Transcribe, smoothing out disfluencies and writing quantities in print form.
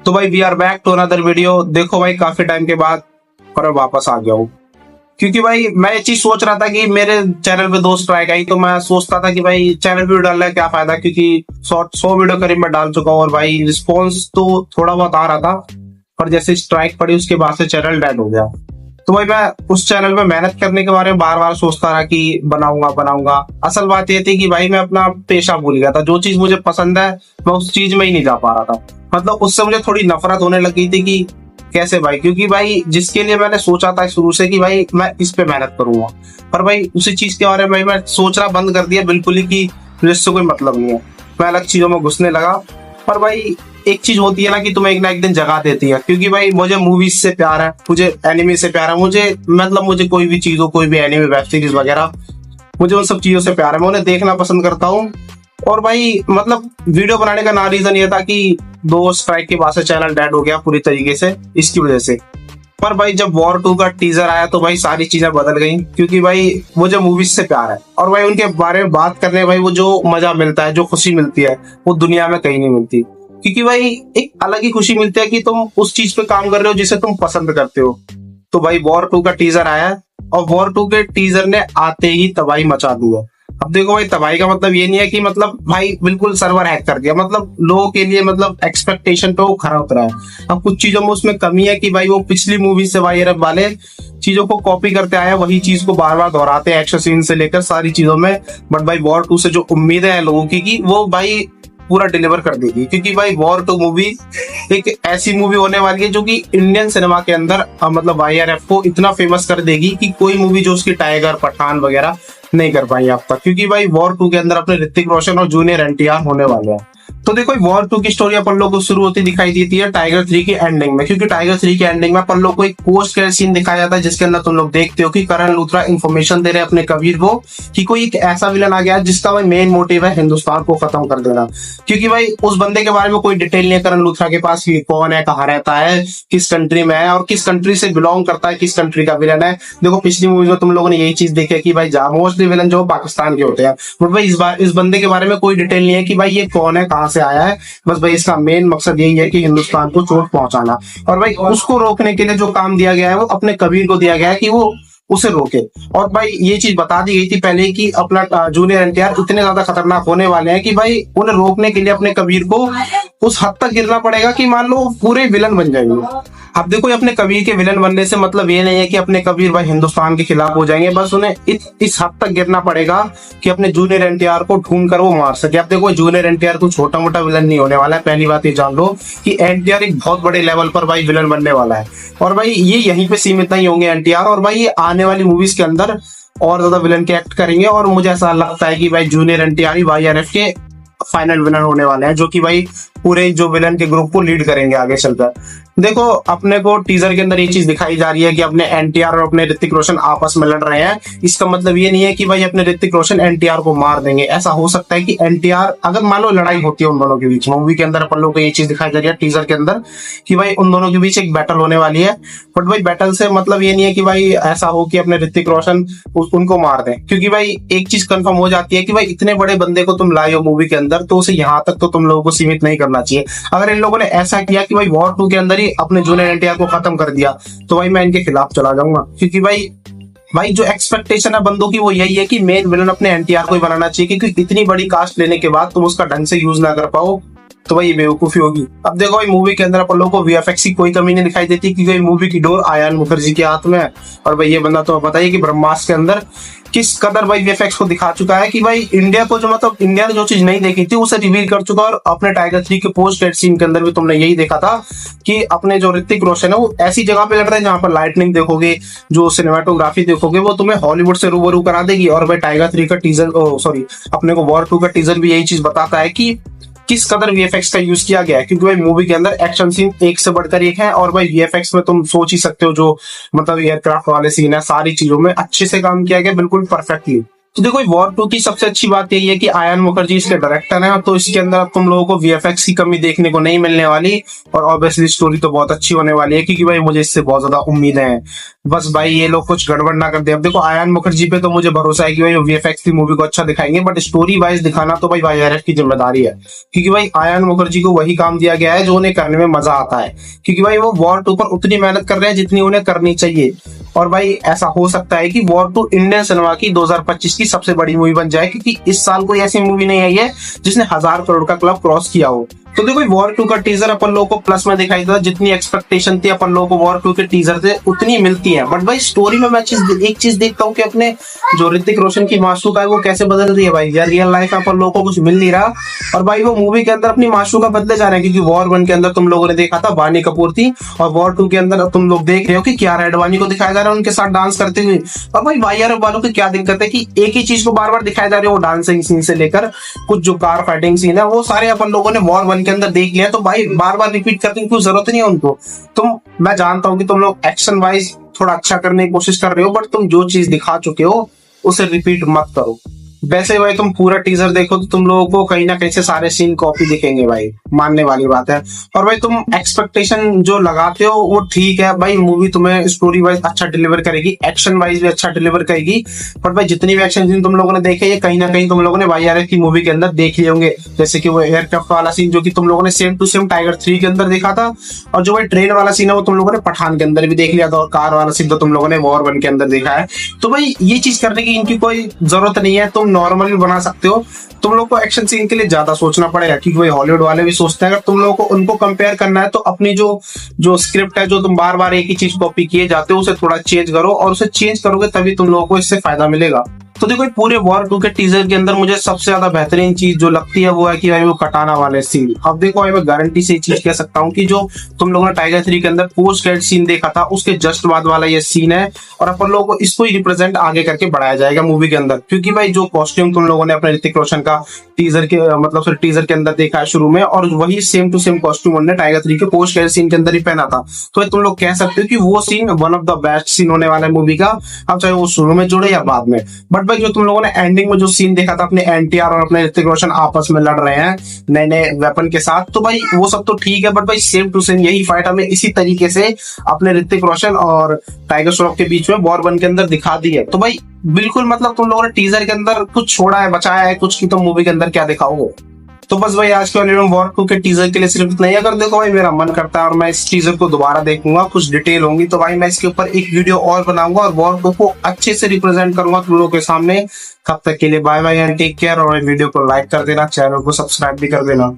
तो भाई we are back to another video. देखो भाई काफी टाइम के बाद पर वापस आ गया हूँ, क्योंकि भाई मैं ये चीज सोच रहा था कि मेरे चैनल पे 2 स्ट्राइक आई, तो मैं सोचता था कि भाई चैनल पे डालना है क्या फायदा, क्योंकि 100 वीडियो करीब मैं डाल चुका हूँ और भाई रिस्पॉन्स तो थोड़ा बहुत आ रहा था, पर जैसे स्ट्राइक पड़ी उसके बाद से चैनल डेड हो गया। तो भाई मैं उस चैनल में मेहनत करने के बारे में बार बार सोचता रहा कि बनाऊंगा। असल बात ये थी कि भाई मैं अपना पेशा भूल गया था। जो चीज मुझे पसंद है मैं उस चीज में ही नहीं जा पा रहा था। मतलब उससे मुझे थोड़ी नफरत होने लगी थी कि कैसे भाई, क्योंकि भाई जिसके लिए मैंने सोचा था शुरू से कि भाई मैं इस पे मेहनत करूंगा, पर भाई उसी चीज के बारे में मैं सोचना बंद कर दिया बिल्कुल ही कि मुझे इससे कोई मतलब नहीं है। मैं अलग चीजों में घुसने लगा। पर भाई एक चीज होती है ना कि तुम्हें एक ना एक दिन जगा देती है, क्योंकि भाई मुझे मूवीज से प्यार है, मुझे एनिमे से प्यार है, मुझे कोई भी चीज हो, कोई भी एनिमे वेब सीरीज वगैरह, मुझे उन सब चीजों से प्यार है, मैं उन्हें देखना पसंद करता हूँ। और भाई मतलब वीडियो बनाने का ना रीजन ये था कि 2 स्ट्राइक के बाद से चैनल डेड हो गया पूरी तरीके से इसकी वजह से। पर भाई जब वॉर 2 का टीजर आया तो भाई सारी चीजें बदल गई, क्योंकि भाई मुझे मूवीज से प्यार है और भाई उनके बारे में बात करने भाई वो जो मजा मिलता है, जो खुशी मिलती है, वो दुनिया में कहीं नहीं मिलती। क्योंकि भाई एक अलग ही खुशी मिलती है कि तुम उस चीज पे काम कर रहे हो जिसे तुम पसंद करते हो। तो भाई वॉर 2 का टीजर आया और वॉर 2 के टीजर ने आते ही तबाही मचा दी है। अब देखो भाई तबाही का मतलब ये नहीं है कि मतलब भाई बिल्कुल सर्वर हैक कर दिया, मतलब लोगों के लिए मतलब एक्सपेक्टेशन पे वो खरा उतरा है। अब कुछ चीजों में उसमें कमी है कि भाई वो पिछली मूवी से भाई अरब वाले चीजों को कॉपी करते आए, वही चीज को बार बार दोहराते हैं, एक्शन सीन से लेकर सारी चीजों में। बट भाई वॉर 2 से जो उम्मीदें हैं लोगों की कि वो भाई पूरा डिलीवर कर देगी, क्योंकि भाई वॉर 2 मूवी एक ऐसी मूवी होने वाली है जो कि इंडियन सिनेमा के अंदर मतलब IRF को इतना फेमस कर देगी कि कोई मूवी जो उसकी टाइगर पठान वगैरह नहीं कर पाई अब तक। क्योंकि भाई वॉर 2 के अंदर अपने ऋतिक रोशन और जूनियर NTR होने वाले हैं। तो देखो वॉर 2 की स्टोरी अपन लोग को शुरू होती दिखाई देती है टाइगर 3 की एंडिंग में, क्योंकि टाइगर 3 की एंडिंग में अपन लोग को एक पोस्ट क्रेडिट सीन दिखाया जाता है जिसके अंदर तुम लोग देखते हो कि करण लूथरा इन्फॉर्मेशन दे रहे हैं अपने कबीर को कि कोई एक ऐसा विलन आ गया है जिसका भाई मेन मोटिव है हिंदुस्तान को खत्म कर देना। क्योंकि भाई उस बंदे के बारे में कोई डिटेल नहीं है करण लूथरा के पास कि कौन है, कहाँ रहता है, किस कंट्री में है और किस कंट्री से बिलोंग करता है, किस कंट्री का विलन है। देखो पिछली मूवी में तुम लोगों ने यही चीज देखी कि भाई मोस्टली विलन जो पाकिस्तान के होते हैं, बट भाई इस बार इस बंदे के बारे में कोई डिटेल नहीं है कि भाई ये कौन है, कहाँ से आया है। बस भाई इसका मेन मकसद यही है कि हिंदुस्तान को चोट पहुंचाना, और भाई उसको रोकने के लिए जो काम दिया गया है वो अपने कबीर को दिया गया है कि वो उसे रोके। और भाई ये चीज बता दी गई थी पहले कि अपना जूनियर NTR इतने ज्यादा खतरनाक होने वाले हैं कि भाई उन्हें रोकने के लिए अपने कबीर को उस हद तक गिरना पड़ेगा कि मान लो पूरे विलन बन जाएंगे। अब देखो अपने कबीर के विलन बनने से मतलब ये नहीं है कि अपने कबीर भाई हिंदुस्तान के खिलाफ हो जाएंगे, बस उन्हें इस हद तक गिरना पड़ेगा कि अपने जूनियर NTR को ढूंढ कर वो मार सके। अब देखो जूनियर NTR को छोटा मोटा विलन नहीं होने वाला है, पहली बात ये जान लो कि NTR एक बहुत बड़े लेवल पर भाई विलन बनने वाला है। और भाई ये यहीं पे सीमित नहीं होंगे NTR, और भाई ये आने वाली मूवीज के अंदर और ज्यादा विलन के एक्ट करेंगे। और मुझे ऐसा लगता है कि भाई जूनियर NTR ही IRF के फाइनल विलन होने वाले हैं, जो कि भाई पूरे जो विलन के ग्रुप को लीड करेंगे आगे चलकर। देखो अपने को टीजर के अंदर ये चीज दिखाई जा रही है कि अपने NTR और अपने ऋतिक रोशन आपस में लड़ रहे हैं। इसका मतलब ये नहीं है कि भाई अपने ऋतिक रोशन NTR को मार देंगे। ऐसा हो सकता है कि NTR अगर मान लो लड़ाई होती है उन दोनों के बीच, मूवी के अंदर अपन लोग को ये चीज दिखाई जा रही है टीजर के अंदर कि भाई उन दोनों के बीच एक बैटल होने वाली है। बट भाई बैटल से मतलब ये नहीं है कि भाई ऐसा हो कि अपने ऋतिक रोशन उनको मार दें, क्योंकि भाई एक चीज कंफर्म हो जाती है कि भाई इतने बड़े बंदे को तुम लाए हो मूवी के अंदर, तो उसे यहाँ तक तो तुम लोगों को सीमित नहीं करना चाहिए। अगर इन लोगों ने ऐसा किया कि भाई वॉर 2 के अंदर ही अपने जूनियर NTR को खत्म कर दिया, तो भाई मैं इनके खिलाफ चला जाऊंगा। क्योंकि भाई जो एक्सपेक्टेशन है बंदों की वो यही है कि मेन विलन अपने NTR को ही बनाना चाहिए, क्योंकि इतनी बड़ी कास्ट लेने के बाद तुम उसका ढंग से यूज ना कर पाओ तो भाई ये बेवकूफी होगी। अब देखो भाई मूवी के अंदर अपन लोगों को VFX की कोई कमी नहीं दिखाई देती, क्योंकि मूवी की डोर आयान मुखर्जी के हाथ में है। और भाई ये बंदा तो बताइए कि ब्रह्मास्त्र के अंदर किस कदर भाई VFX को दिखा चुका है कि भाई इंडिया को जो मतलब इंडिया ने जो चीज नहीं देखी थी उसे रिवील कर चुका है। और अपने टाइगर 3 के पोस्ट क्रेडिट सीन के अंदर भी तुमने यही देखा था कि अपने जो ऋतिक रोशन है वो ऐसी जगह पे लड़ रहे हैं जहां पर लाइटनिंग देखोगे, जो सिनेमाटोग्राफी देखोगे वो तुम्हें हॉलीवुड से रूबरू करा देगी। और भाई टाइगर 3 का टीजर अपने को वॉर 2 का टीजर भी यही चीज बताता है कि किस कदर VFX का यूज किया गया है, क्योंकि भाई मूवी के अंदर एक्शन सीन एक से बढ़कर एक है। और भाई VFX में तुम सोच ही सकते हो जो मतलब एयरक्राफ्ट वाले सीन है, सारी चीजों में अच्छे से काम किया गया, बिल्कुल परफेक्टली। तो देखो वॉर 2 की सबसे अच्छी बात यही है कि आयन मुखर्जी इसके डायरेक्टर हैं, तो इसके अंदर अब तुम लोगों को वीएफएक्स की कमी देखने को नहीं मिलने वाली, और ऑब्वियसली स्टोरी तो बहुत अच्छी होने वाली है, क्योंकि भाई मुझे इससे बहुत ज्यादा उम्मीदें हैं। बस भाई ये लोग कुछ गड़बड़ ना कर दे। अब देखो आयन मुखर्जी पे तो मुझे भरोसा है कि भाई वीएफएक्स की मूवी को अच्छा दिखाएंगे, बट स्टोरी वाइज दिखाना तो भाई वाईआरएफ की जिम्मेदारी है, क्योंकि भाई आयन मुखर्जी को वही काम दिया गया है जो उन्हें करने में मजा आता है, क्योंकि भाई वो वॉर 2 पर उतनी मेहनत कर रहे हैं जितनी उन्हें करनी चाहिए। और भाई ऐसा हो सकता है कि वॉर 2 इंडियन सिनेमा की 2025 की सबसे बड़ी मूवी बन जाए, क्योंकि इस साल कोई ऐसी मूवी नहीं आई है जिसने 1000 करोड़ का क्लब क्रॉस किया हो। तो देखो वॉर 2 का टीजर अपन लोगों को प्लस में दिखाई देता, जितनी एक्सपेक्टेशन थी अपन लोगों को वॉर 2 के टीजर से उतनी मिलती है। बट भाई स्टोरी में मैं एक चीज देखता हूँ कि अपने जो ऋतिक रोशन की माशूका है वो कैसे बदल रही है भाई यार। रियल लाइफ में अपन लोगों को कुछ मिल नहीं रहा, और भाई वो मूवी के अंदर अपनी माशूका बदले जा रहे हैं, क्योंकि वॉर 1 के अंदर तुम लोगों ने देखा था वानी कपूर थी, और वॉर 2 के अंदर तुम लोग देख रहे हो कि कियारा एडवाणी को दिखाया जा रहा है उनके साथ डांस करते हुए। और भाई वाईआरएफ वालों की क्या दिक्कत है कि एक ही चीज को बार बार दिखाया जा रहा है, वो डांसिंग सीन से लेकर कुछ जो कार फाइटिंग सीन है वो सारे अपन लोगों ने वॉर 1 के अंदर देख लिया, तो भाई बार बार रिपीट करने की कोई जरूरत नहीं है उनको। मैं जानता हूं कि तुम लोग एक्शन वाइज थोड़ा अच्छा करने की कोशिश कर रहे हो, बट तुम जो चीज दिखा चुके हो उसे रिपीट मत करो। वैसे भाई तुम पूरा टीजर देखो तो तुम लोगों को कहीं ना कहीं से सारे सीन कॉपी दिखेंगे भाई, मानने वाली बात है। और भाई तुम एक्सपेक्टेशन जो लगाते हो वो ठीक है भाई, मूवी तुम्हें स्टोरी वाइज अच्छा डिलीवर करेगी, एक्शन वाइज भी अच्छा डिलीवर करेगी। बट भाई जितनी भी एक्शन सीन तुम लोगों ने देखे ये कहीं ना कहीं तुम लोगों ने वाईआरएफ की मूवी के अंदर देख लिए होंगे, जैसे कि वो एयरक्राफ्ट वाला सीन जो कि तुम लोगों ने सेम टू सेम टाइगर 3 के अंदर देखा था, और जो भाई ट्रेन वाला सीन है वो तुम लोगों ने पठान के अंदर भी देख लिया था, और कार वाला सीन तो तुम लोगों ने वॉर 1 के अंदर देखा है। तो भाई ये चीज करने की इनकी कोई जरूरत नहीं है, तुम नॉर्मली बना सकते हो। तुम लोग को एक्शन सीन के लिए ज्यादा सोचना पड़ेगा, क्योंकि भाई हॉलीवुड वाले भी सोचते हैं। अगर तुम लोगों को उनको कंपेयर करना है तो अपनी जो स्क्रिप्ट है, जो तुम बार बार एक ही चीज कॉपी किए जाते हो, उसे थोड़ा चेंज करो, और उसे चेंज करोगे तभी तुम लोगों को इससे फायदा मिलेगा। तो देखो पूरे वॉर 2 के टीजर के अंदर मुझे सबसे ज्यादा बेहतरीन चीज जो लगती है वो है कि भाई वो कटाना वाले सीन। अब देखो भाई मैं गारंटी से चीज कह सकता हूँ कि जो तुम लोगों ने टाइगर 3 के अंदर पोस्ट क्रेडिट सीन देखा था उसके जस्ट बाद वाला ये सीन है, और अपन लोगों को इसको ही रिप्रेजेंट आगे करके बढ़ाया जाएगा मूवी के अंदर। क्योंकि भाई जो कॉस्ट्यूम तुम लोगों ने अपने ऋतिक रोशन का टीजर के मतलब टीजर के अंदर देखा है शुरू में, और वही सेम टू सेम कॉस्ट्यूम उन्होंने टाइगर 3 के पोस्ट क्रेडिट सीन के अंदर ही पहना था, तो तुम लोग कह सकते हो कि वो scene one of the best scene होने वाला है मूवी का, अब चाहे वो शुरू में जुड़े या बाद में। बट भाई जो तुम लोगों ने एंडिंग में जो सीन देखा था अपने एनटीआर और अपने ऋतिक रोशन आपस में लड़ रहे हैं नए नए वेपन के साथ, तो भाई वो सब तो ठीक है, बट भाई सेम टू सेम यही फाइट हमें इसी तरीके से अपने ऋतिक रोशन और टाइगर श्रॉफ के बीच में वॉर 1 के अंदर दिखा दी है। तो भाई बिल्कुल मतलब तुम लोगों ने टीजर के अंदर कुछ छोड़ा है बचाया है कुछ की, तो मूवी के अंदर क्या दिखाओगे। तो बस भाई आज के वाले वॉर 2 के टीजर के लिए सिर्फ इतना ही। अगर देखो भाई मेरा मन करता है और मैं इस टीजर को दोबारा देखूंगा, कुछ डिटेल होंगी, तो भाई मैं इसके ऊपर एक वीडियो और बनाऊंगा और वॉर 2 को अच्छे से रिप्रेजेंट करूंगा तुम लोगों के सामने। तब तक के लिए bye bye and take care, और वीडियो को लाइक कर देना, चैनल को सब्सक्राइब भी कर देना।